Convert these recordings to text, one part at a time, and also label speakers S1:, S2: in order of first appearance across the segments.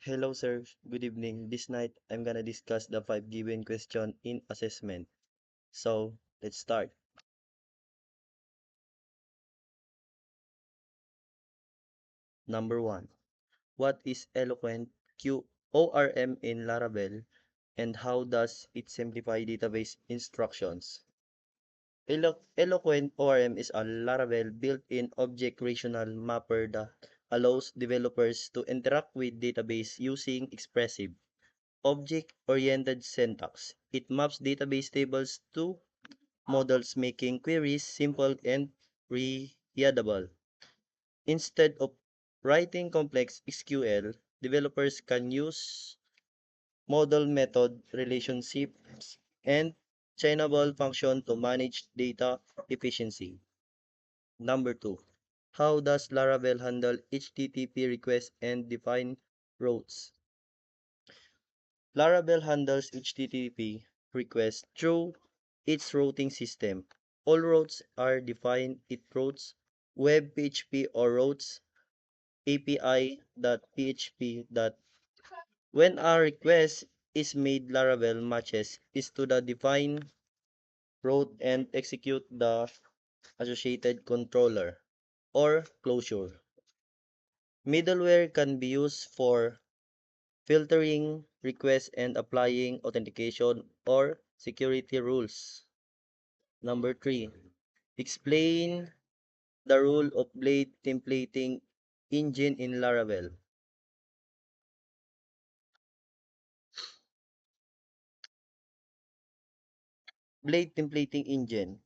S1: Hello, sir. Good evening. This night, I'm gonna discuss the 5 given question in assessment. So, let's start. Number 1. What is eloquent QORM in Laravel, and how does it simplify database instructions? Eloquent ORM is a Laravel built-in object relational mapper that allows developers to interact with database using expressive, object-oriented syntax. It maps database tables to models, making queries simple and readable. Instead of writing complex SQL, developers can use model method relationships and chainable function to manage data efficiency. Number 2. How does Laravel handle HTTP requests and define routes? Laravel handles HTTP requests through its routing system. All routes are defined. It routes web PHP or routes API.php. When a request is made, Laravel matches is to the defined route and execute the associated controller or closure. Middleware can be used for filtering requests and applying authentication or security rules. Number 3. Explain the rule of blade templating engine in Laravel. Blade templating engine.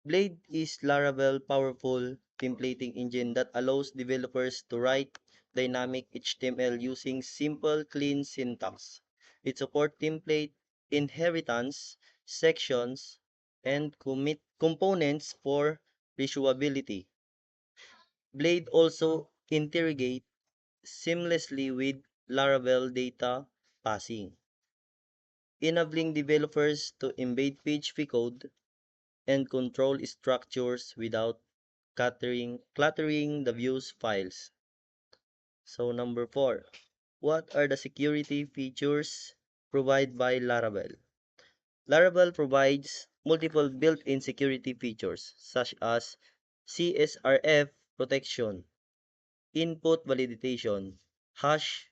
S1: Blade is Laravel powerful templating engine that allows developers to write dynamic HTML using simple, clean syntax. It supports template inheritance, sections, and commit components for reusability. Blade also integrates seamlessly with Laravel data passing, enabling developers to embed PHP code and control structures without cluttering the views files. So number 4, what are the security features provided by Laravel? Laravel provides multiple built-in security features such as CSRF protection, input validation, hash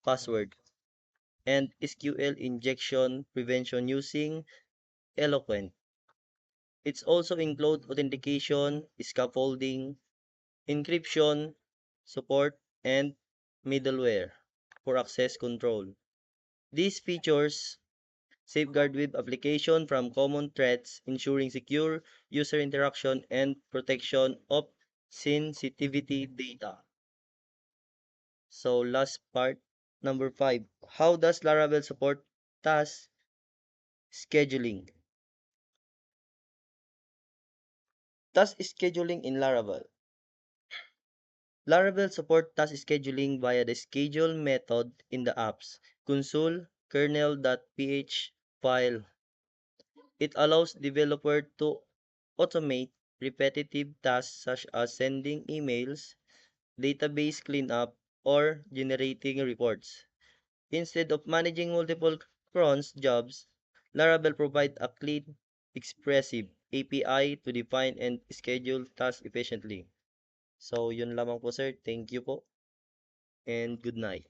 S1: password, and SQL injection prevention using Eloquent. It's also include authentication, scaffolding, encryption, support, and middleware for access control. These features safeguard web application from common threats, ensuring secure user interaction and protection of sensitivity data. So last part, number 5. How does Laravel support task scheduling? Task scheduling in Laravel. Laravel supports task scheduling via the schedule method in the app's console kernel.ph file. It allows developers to automate repetitive tasks such as sending emails, database cleanup, or generating reports. Instead of managing multiple cron jobs, Laravel provides a clean, expressive API to define and schedule tasks efficiently. So, yun lamang po sir. Thank you po and good night.